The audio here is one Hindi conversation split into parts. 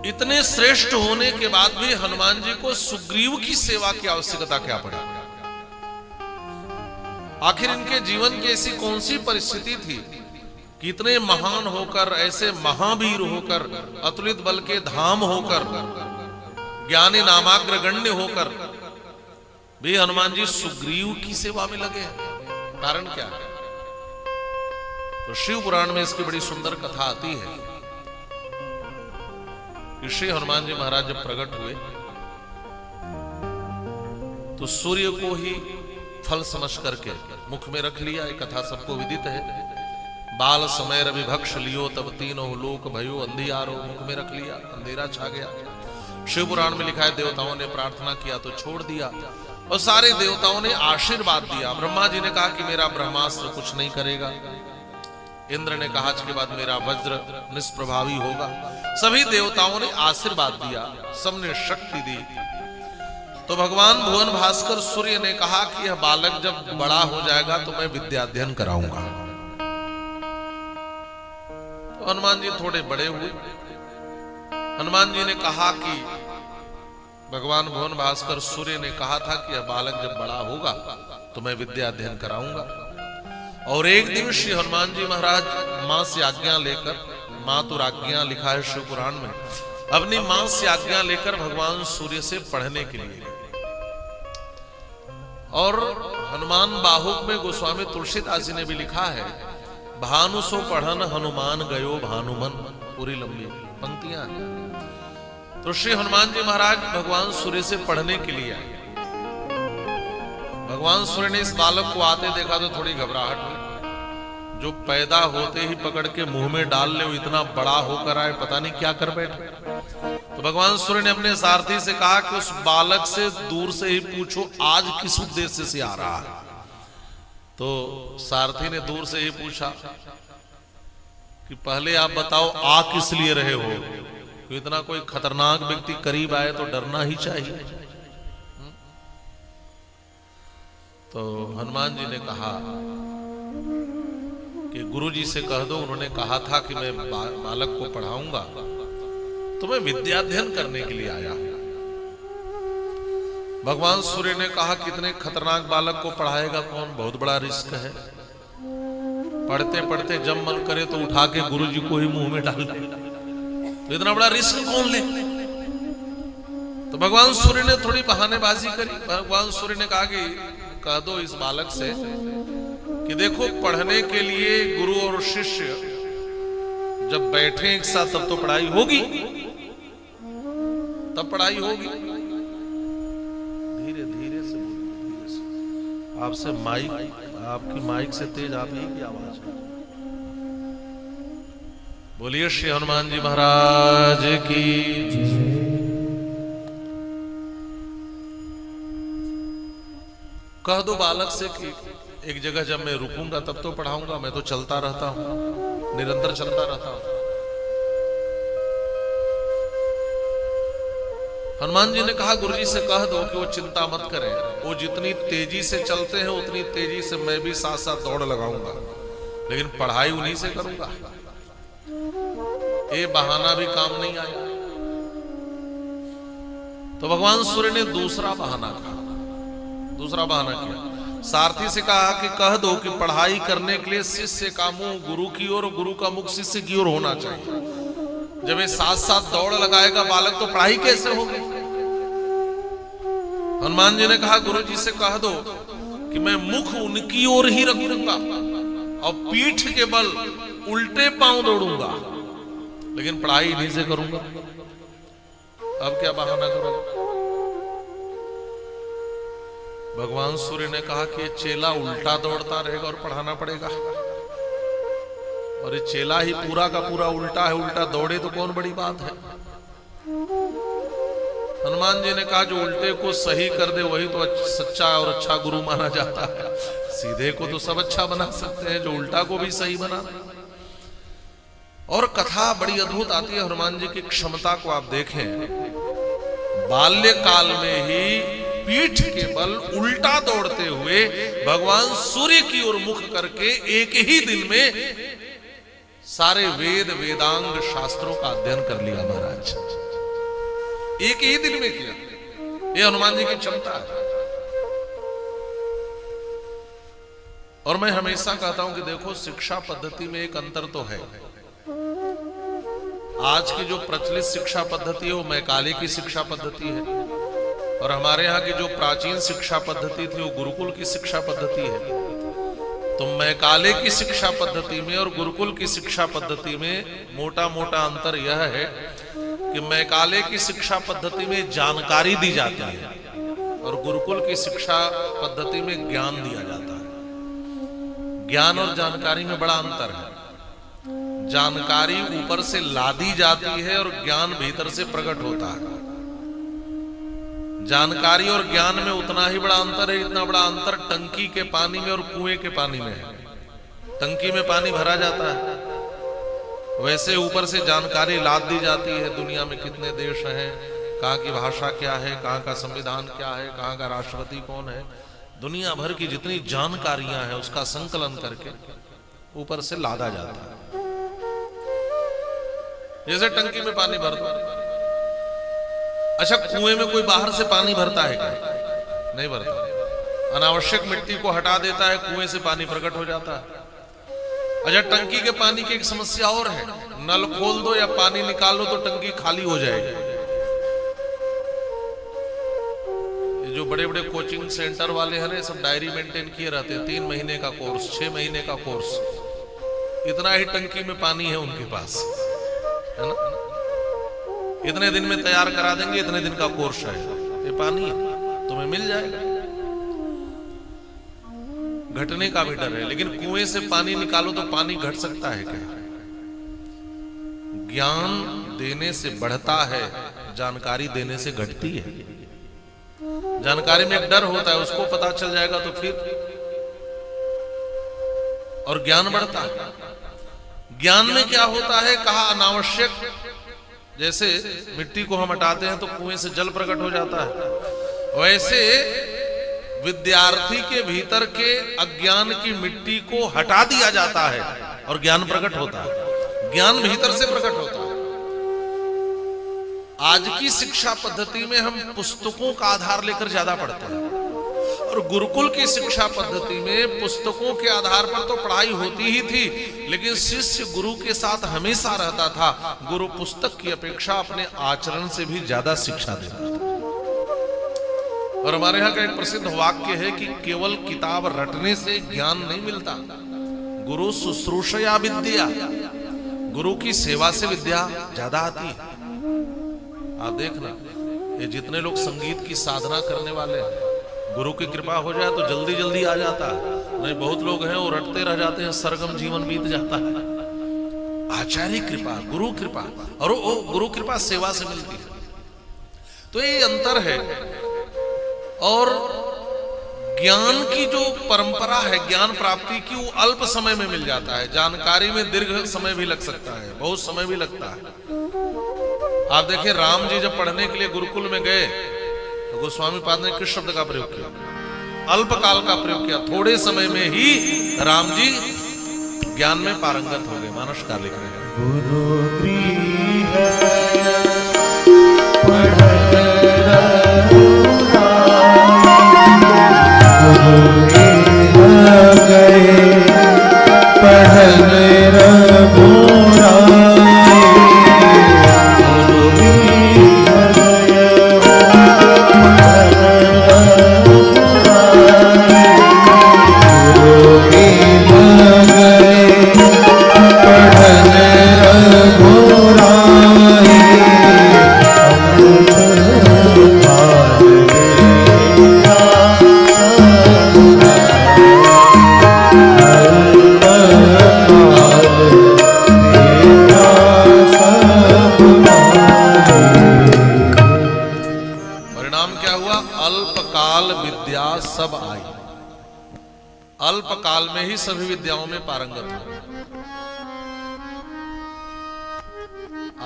इतने श्रेष्ठ होने के बाद भी हनुमान जी को सुग्रीव की सेवा की आवश्यकता क्या पड़ी? आखिर इनके जीवन की ऐसी कौन सी परिस्थिति थी कि इतने महान होकर, ऐसे महावीर होकर, अतुलित बल के धाम होकर, ज्ञानी नामाग्र गण्य होकर भी हनुमान जी सुग्रीव की सेवा में लगे? कारण क्या है? तो शिव पुराण में इसकी बड़ी सुंदर कथा आती है कि श्री हनुमान जी महाराज जब प्रकट हुए तो सूर्य को ही फल समझ करके मुख में रख लिया। एक कथा सबको विदित है। बाल समय रविभक्ष लियो तब तीनों लोक भयो अंधियारो, मुख में रख लिया, अंधेरा छा गया। शिव पुराण में लिखा है देवताओं ने प्रार्थना किया तो छोड़ दिया और सारे देवताओं ने आशीर्वाद दिया। ब्रह्मा जी ने कहा कि मेरा ब्रह्मास्त्र कुछ नहीं करेगा। इंद्र ने कहा इसके बाद मेरा वज्र निष्प्रभावी होगा। सभी देवताओं ने आशीर्वाद दिया, सबने शक्ति दी। तो भगवान भुवन भास्कर सूर्य ने कहा कि यह बालक जब बड़ा हो जाएगा तो मैं विद्याध्ययन कराऊंगा। तो हनुमान जी थोड़े बड़े हुए। हनुमान जी ने कहा कि भगवान भुवन भास्कर सूर्य ने कहा था कि यह बालक जब बड़ा होगा तो मैं विद्या अध्ययन कराऊंगा। और एक दिन श्री हनुमान जी महाराज मां से आज्ञा लेकर, मातुराज्ञा लिखा है शिव पुराण में, अपनी मां से आज्ञा लेकर भगवान सूर्य से पढ़ने के लिए। और हनुमान बाहुक में गोस्वामी तुलसीदास जी ने भी लिखा है, भानु सो पढ़न हनुमान गयो भानुमन, पूरी लंबी पंक्तियां। तो श्री हनुमान जी महाराज भगवान सूर्य से पढ़ने के लिए आए। भगवान सूर्य ने इस बालक को आते देखा तो थोड़ी घबराहट हुई। जो पैदा होते ही पकड़ के मुंह में डाल ले, वो इतना बड़ा होकर आए, पता नहीं क्या कर बैठे। तो भगवान सूर्य ने अपने सारथी से कहा कि उस बालक से दूर से ही पूछो आज किस उद्देश्य से आ रहा है। तो सारथी ने दूर से ही पूछा कि पहले आप बताओ आ किस लिए रहे हो? तो इतना कोई खतरनाक व्यक्ति करीब आए तो डरना ही चाहिए। तो हनुमान जी ने कहा कि गुरुजी से कह दो, उन्होंने कहा था कि मैं बालक को पढ़ाऊंगा, तो मैं विद्याध्ययन करने के लिए आया। भगवान सूर्य ने कहा कितने खतरनाक बालक को पढ़ाएगा कौन? बहुत बड़ा रिस्क है। पढ़ते पढ़ते जब मन करे तो उठा के गुरुजी को ही मुंह में डाल दे, तो इतना बड़ा रिस्क कौन ले? तो भगवान सूर्य ने थोड़ी बहानेबाजी करी। भगवान सूर्य ने कहा कि कह दो इस बालक से कि देखो, पढ़ने के लिए गुरु और शिष्य जब बैठे एक साथ तब तो पढ़ाई होगी, तब पढ़ाई होगी। धीरे धीरे से बोलिए, धीरे से। आपसे माइक, आपकी माइक से तेज आप ही की आवाज है। बोलिए श्री हनुमान जी महाराज की। कह दो बालक से कि एक जगह जब मैं रुकूंगा तब तो पढ़ाऊंगा, मैं तो चलता रहता हूं, निरंतर चलता रहता हूं। हनुमान जी ने कहा गुरुजी से कह दो कि वो चिंता मत करें, वो जितनी तेजी से चलते हैं उतनी तेजी से मैं भी साथ साथ दौड़ लगाऊंगा, लेकिन पढ़ाई उन्हीं से करूंगा। ये बहाना भी काम नहीं आया। तो भगवान सूर्य ने दूसरा बहाना किया। सारथी से कहा कि कह दो कि पढ़ाई करने के लिए शिष्य का मुंह गुरु की ओर, गुरु का मुख शिष्य की ओर होना चाहिए। जब ये साथ साथ दौड़ लगाएगा बालक तो पढ़ाई कैसे होगी? हनुमान जी ने कहा गुरुजी से कह दो कि मैं मुख उनकी ओर ही रखूंगा और पीठ के बल उल्टे पांव दौड़ूंगा, लेकिन पढ़ाई इन्हीं से करूंगा। अब क्या बहाना करोगे? भगवान सूर्य ने कहा कि चेला उल्टा दौड़ता रहेगा और पढ़ाना पड़ेगा, और ये चेला ही पूरा का पूरा उल्टा है, उल्टा दौड़े तो कौन बड़ी बात है। हनुमान जी ने कहा जो उल्टे को सही कर दे वही तो सच्चा और अच्छा गुरु माना जाता है। सीधे को तो सब अच्छा बना सकते हैं, जो उल्टा को भी सही बना दे। और कथा बड़ी अद्भुत आती है। हनुमान जी की क्षमता को आप देखें, बाल्यकाल में ही पीठ के बल उल्टा दौड़ते हुए भगवान सूर्य की ओर मुख करके एक ही दिन में सारे वेद वेदांग शास्त्रों का अध्ययन कर लिया महाराज। एक ही दिन में किया। ये हनुमान जी की क्षमता है। और मैं हमेशा कहता हूं कि देखो, शिक्षा पद्धति में एक अंतर तो है। आज की जो प्रचलित शिक्षा पद्धति है वो मैकाले की शिक्षा पद्धति है, और हमारे यहाँ की जो प्राचीन शिक्षा पद्धति थी वो गुरुकुल की शिक्षा पद्धति है। तो मैकाले की शिक्षा पद्धति में और गुरुकुल की शिक्षा पद्धति में मोटा मोटा अंतर यह है कि मैकाले की शिक्षा पद्धति में जानकारी दी जाती है और गुरुकुल की शिक्षा पद्धति में ज्ञान दिया जाता है। ज्ञान और जानकारी में बड़ा अंतर है। जानकारी ऊपर से लादी जाती है और ज्ञान भीतर से प्रकट होता है। जानकारी और ज्ञान में उतना ही बड़ा अंतर है, इतना बड़ा अंतर टंकी के पानी में और कुएं के पानी में है। टंकी में पानी भरा जाता है, वैसे ऊपर से जानकारी लाद दी जाती है। दुनिया में कितने देश हैं, कहाँ की भाषा क्या है, कहाँ का संविधान क्या है, कहाँ का राष्ट्रपति कौन है, दुनिया भर की जितनी जानकारियां हैं उसका संकलन करके ऊपर से लादा जाता है। जैसे टंकी में पानी भर दो। अच्छा, कुएं में कोई बाहर से पानी भरता है क्या? नहीं भरता। अनावश्यक मिट्टी को हटा देता है, कुएं से पानी प्रकट हो जाता है। अच्छा, टंकी के पानी की एक समस्या और है, नल खोल दो या पानी निकाल लो तो टंकी खाली हो जाएगी। जो बड़े बड़े कोचिंग सेंटर वाले हैं, सब डायरी मेंटेन किए रहते हैं। 3 महीने का कोर्स, 6 महीने का कोर्स, इतना ही टंकी में पानी है उनके पास, है ना। इतने दिन में तैयार करा देंगे, इतने दिन का कोर्स है, ये पानी तुम्हें मिल जाएगा। घटने का भी डर है, लेकिन कुएं से पानी निकालो तो पानी घट सकता है क्या? ज्ञान देने से बढ़ता है, जानकारी देने से घटती है। जानकारी में एक डर होता है, उसको पता चल जाएगा तो फिर, और ज्ञान बढ़ता है। ज्ञान में क्या होता है, कहा अनावश्यक, जैसे मिट्टी को हम हटाते हैं तो कुएं से जल प्रकट हो जाता है, वैसे विद्यार्थी के भीतर के अज्ञान की मिट्टी को हटा दिया जाता है और ज्ञान प्रकट होता है। ज्ञान भीतर से प्रकट होता है। आज की शिक्षा पद्धति में हम पुस्तकों का आधार लेकर ज्यादा पढ़ते हैं, और गुरुकुल की शिक्षा पद्धति में पुस्तकों के आधार पर तो पढ़ाई होती ही थी, लेकिन शिष्य गुरु के साथ हमेशा रहता था। गुरु पुस्तक की अपेक्षा अपने आचरण से भी ज्यादा शिक्षा देता था। और हमारे यहाँ का एक प्रसिद्ध वाक्य है कि केवल किताब रटने से ज्ञान नहीं मिलता, गुरु शुश्रूषया विद्या, गुरु की सेवा से विद्या ज्यादा आती है। आप देखना, ये जितने लोग संगीत की साधना करने वाले हैं, गुरु की कृपा हो जाए तो जल्दी जल्दी आ जाता है। नहीं, बहुत लोग हैं वो रटते रह जाते हैं, सरगम जीवन बीत जाता है। आचार्य कृपा, गुरु कृपा, और वो गुरु कृपा सेवा से मिलती है। तो ये अंतर है। और ज्ञान की जो परंपरा है, ज्ञान प्राप्ति की, वो अल्प समय में मिल जाता है। जानकारी में दीर्घ समय भी लग सकता है, बहुत समय भी लगता है। आप देखिए, राम जी जब पढ़ने के लिए गुरुकुल में गए तो गोस्वामी पाद ने किस शब्द का प्रयोग किया? अल्पकाल का प्रयोग किया। थोड़े समय में ही राम जी ज्ञान में पारंगत हो गए। मानसकार लिख रहे हैं, गुरु अल्प काल में ही सभी विद्याओं में पारंगत हो।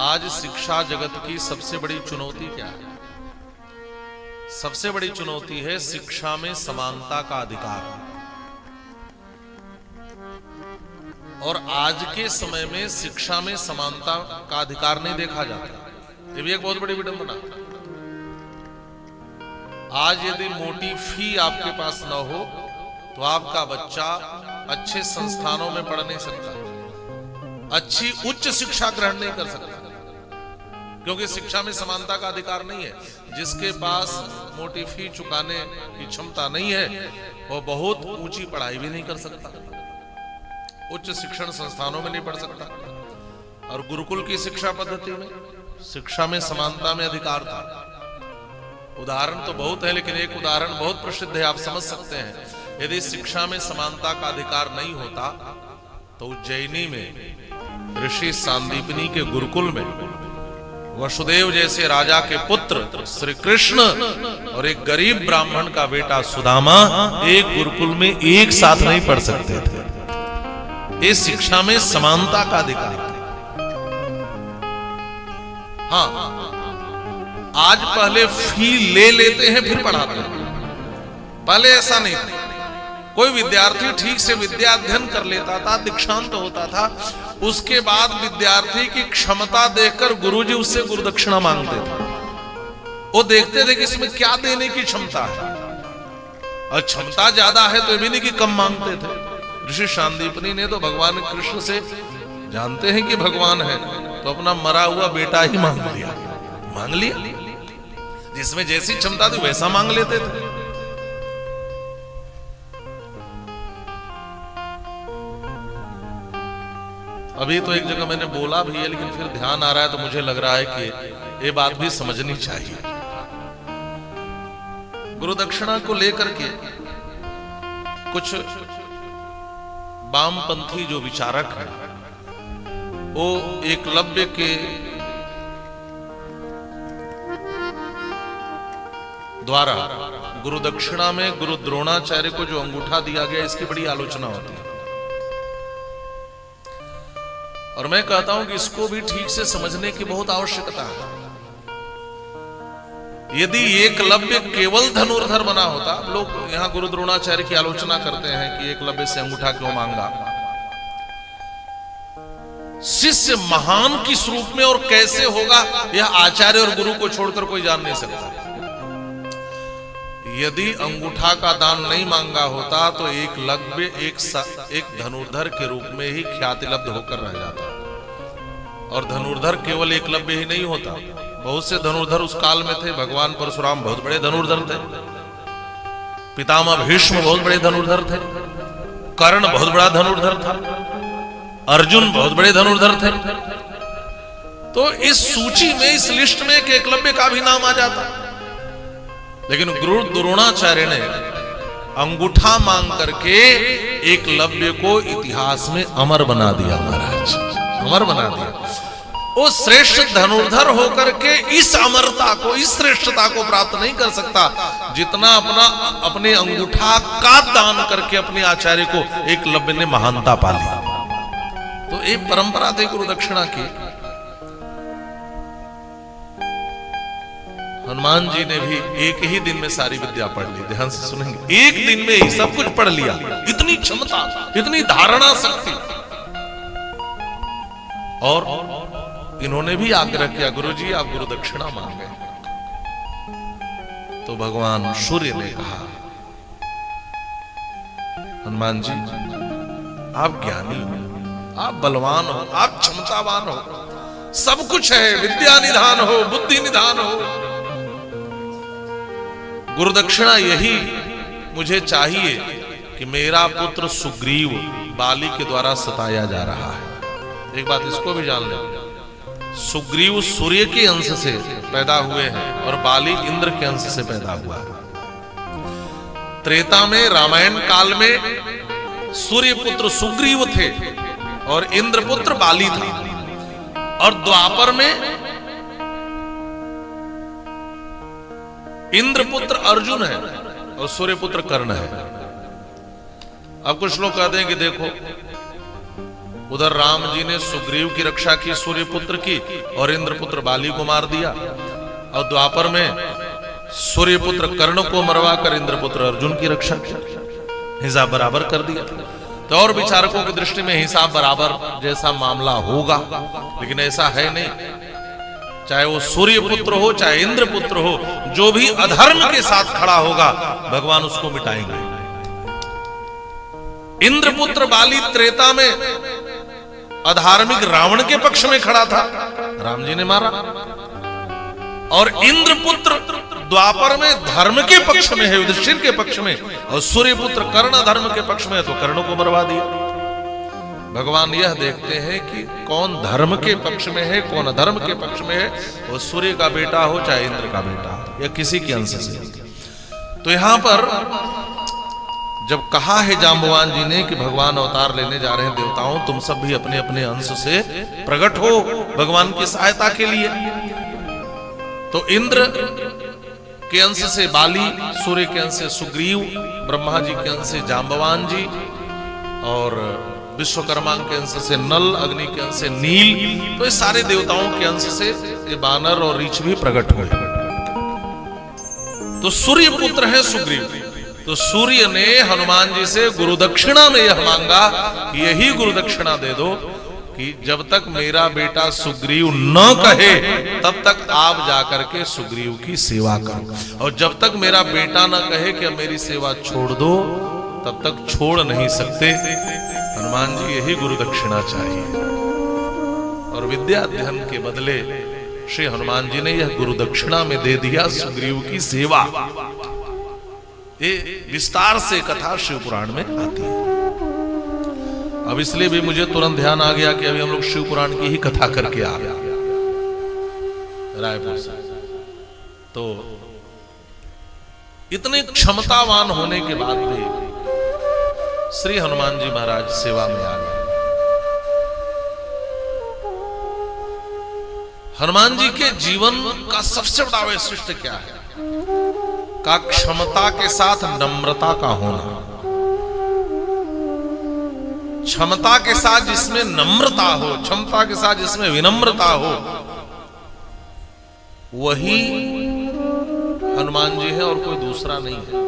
आज शिक्षा जगत की सबसे बड़ी चुनौती क्या है? सबसे बड़ी चुनौती है शिक्षा में समानता का अधिकार। और आज के समय में शिक्षा में समानता का अधिकार नहीं देखा जाता। ये भी एक बहुत बड़ी विडंबना। आज यदि मोटी फी आपके पास न हो तो आपका बच्चा अच्छे संस्थानों में पढ़ नहीं सकता, अच्छी उच्च शिक्षा ग्रहण नहीं कर सकता, क्योंकि शिक्षा में समानता का अधिकार नहीं है। जिसके पास मोटी फी चुकाने की क्षमता नहीं है वो बहुत ऊंची पढ़ाई भी नहीं कर सकता, उच्च शिक्षण संस्थानों में नहीं पढ़ सकता। और गुरुकुल की शिक्षा पद्धति में शिक्षा में समानता में अधिकार था। उदाहरण तो बहुत है, लेकिन एक उदाहरण बहुत प्रसिद्ध है, आप समझ सकते हैं। यदि शिक्षा में समानता का अधिकार नहीं होता तो उज्जैनी में ऋषि सांदीपनी के गुरुकुल में वसुदेव जैसे राजा के पुत्र श्री कृष्ण और एक गरीब ब्राह्मण का बेटा सुदामा एक गुरुकुल में एक साथ नहीं पढ़ सकते थे। इस शिक्षा में समानता का अधिकार है। हाँ, आज पहले फी ले लेते हैं फिर पढ़ाते हैं, पहले ऐसा नहीं था। कोई विद्यार्थी ठीक से विद्या अध्ययन कर लेता था, दीक्षांत होता था, उसके बाद विद्यार्थी की क्षमता देखकर गुरुजी उससे गुरुदक्षिणा मांगते थे। वो देखते थे कि इसमें क्या देने की क्षमता है, और क्षमता ज्यादा है तो ये भी नहीं कि कम मांगते थे। ऋषि सांदीपनी ने तो भगवान कृष्ण से, जानते हैं कि भगवान है, तो अपना मरा हुआ बेटा ही मांग लिया। जिसमें जैसी क्षमता थी वैसा मांग लेते थे। अभी तो एक जगह मैंने बोला भी है, लेकिन फिर ध्यान आ रहा है तो मुझे लग रहा है कि ये बात भी समझनी चाहिए। गुरु दक्षिणा को लेकर के कुछ वामपंथी जो विचारक हैं वो एकलव्य के द्वारा गुरु दक्षिणा में गुरु द्रोणाचार्य को जो अंगूठा दिया गया इसकी बड़ी आलोचना होती है। और मैं कहता हूं कि इसको भी ठीक से समझने की बहुत आवश्यकता है। यदि एकलव्य केवल धनुर्धर बना होता, लोग यहां गुरु द्रोणाचार्य की आलोचना करते हैं कि एकलव्य से अंगूठा क्यों मांगा। शिष्य महान किस रूप में और कैसे होगा यह आचार्य और गुरु को छोड़कर कोई जान नहीं सकता। यदि अंगूठा का दान नहीं मांगा होता तो एकलव्य एक धनुर्धर के रूप में ही ख्यातिलब्ध होकर रह जाता। और धनुर्धर केवल एकलव्य ही नहीं होता, बहुत से धनुर्धर उस काल में थे। भगवान परशुराम बहुत बड़े धनुर्धर थे, पितामह भीष्म बहुत बड़े धनुर्धर थे, कर्ण बहुत बड़ा धनुर्धर था, अर्जुन बहुत बड़े धनुर्धर थे। तो इस सूची में, इस लिस्ट में एकलव्य का भी नाम आ जाता। लेकिन गुरु द्रोणाचार्य ने अंगूठा मांग करके एकलव्य को इतिहास में अमर बना दिया। महाराज अमर बना दिया। वो श्रेष्ठ धनुर्धर होकर के इस अमरता को, इस श्रेष्ठता को प्राप्त नहीं कर सकता जितना अपने अंगूठा का दान करके अपने आचार्य को एकलव्य ने महानता पाली। तो एक परंपरा थी गुरु दक्षिणा की। हनुमान जी ने भी एक ही दिन में सारी विद्या पढ़ ली। ध्यान से सुनेंगे, एक दिन में ही सब कुछ पढ़ लिया। इतनी क्षमता, इतनी धारणा शक्ति। और इन्होंने भी आग्रह किया, गुरुजी आप गुरु दक्षिणा मांगे। तो भगवान सूर्य ने कहा, हनुमान जी आप ज्ञानी हो, आप बलवान हो, आप क्षमतावान हो, सब कुछ है, विद्या निधान हो, बुद्धि निधान हो। गुरु दक्षिणा यही मुझे चाहिए कि मेरा पुत्र सुग्रीव बाली के द्वारा सताया जा रहा है। एक बात इसको भी जान लें, सुग्रीव सूर्य के अंश से पैदा हुए हैं और बाली इंद्र के अंश से पैदा हुआ है। त्रेता में, रामायण काल में सूर्य पुत्र सुग्रीव थे और इंद्र पुत्र बाली था। और द्वापर में इंद्र पुत्र अर्जुन है और सूर्य पुत्र कर्ण है। अब कुछ लोग कहते हैं कि देखो, उधर राम जी ने सुग्रीव की रक्षा की, सूर्य पुत्र की, और इंद्र पुत्र बाली को मार दिया। और द्वापर में सूर्य पुत्र कर्ण को मरवा कर इंद्र पुत्र अर्जुन की रक्षा की, हिसाब बराबर कर दिया। तो और विचारकों की दृष्टि में हिसाब बराबर जैसा मामला होगा, लेकिन ऐसा है नहीं। चाहे वो सूर्य पुत्र हो चाहे इंद्र पुत्र हो, जो भी अधर्म के साथ खड़ा होगा भगवान उसको मिटाएंगे। इंद्रपुत्र बाली त्रेता में अधार्मिक रावण के पक्ष में खड़ा था, राम जी ने मारा। और इंद्रपुत्र द्वापर में धर्म के पक्ष में है, युधिष्ठिर के पक्ष में, और सूर्यपुत्र कर्ण धर्म के पक्ष में है, तो कर्ण को मरवा दिया। भगवान यह देखते हैं कि कौन धर्म के पक्ष में है, कौन अधर्म के पक्ष में है, वो सूर्य का बेटा हो चाहे इंद्र का बेटा हो, या किसी के अंश से। तो यहां पर जब कहा है जाम्बवान जी ने कि भगवान अवतार लेने जा रहे हैं, देवताओं तुम सब भी अपने अपने अंश से प्रकट हो भगवान की सहायता के लिए। तो इंद्र के अंश से बाली, सूर्य के अंश से सुग्रीव, ब्रह्मा जी के अंश से जाम्बवान जी, और विश्वकर्मा के अंश से नल, अग्नि के अंश से नील, तो ये सारे देवताओं के अंश से ये बानर और रीछ भी प्रकट हुए। तो सूर्य पुत्र है सुग्रीव। तो सूर्य ने हनुमान जी से गुरु दक्षिणा में यह मांगा कि यही गुरु दक्षिणा दे दो कि जब तक मेरा बेटा सुग्रीव न कहे तब तक आप जाकर के सुग्रीव की सेवा करो, और जब तक मेरा बेटा न कहे कि अब मेरी सेवा छोड़ दो तब तक छोड़ नहीं सकते। हनुमान जी यही गुरु दक्षिणा चाहिए, और विद्या अध्ययन के बदले श्री हनुमान जी ने यह गुरु दक्षिणा में दे दिया सुग्रीव की सेवा। ये विस्तार से कथा शिव पुराण में आती है। अब इसलिए भी मुझे तुरंत ध्यान आ गया कि अभी हम लोग शिव पुराण की ही कथा करके आ गए रायपुर से। तो इतने क्षमतावान होने के बाद भी श्री हनुमान जी महाराज सेवा में आ गए। हनुमान जी के जीवन का सबसे बड़ा वैशिष्ट्य क्या है? का क्षमता के साथ नम्रता का होना। क्षमता के साथ जिसमें नम्रता हो, क्षमता के साथ जिसमें विनम्रता हो, वही हनुमान जी है और कोई दूसरा नहीं है।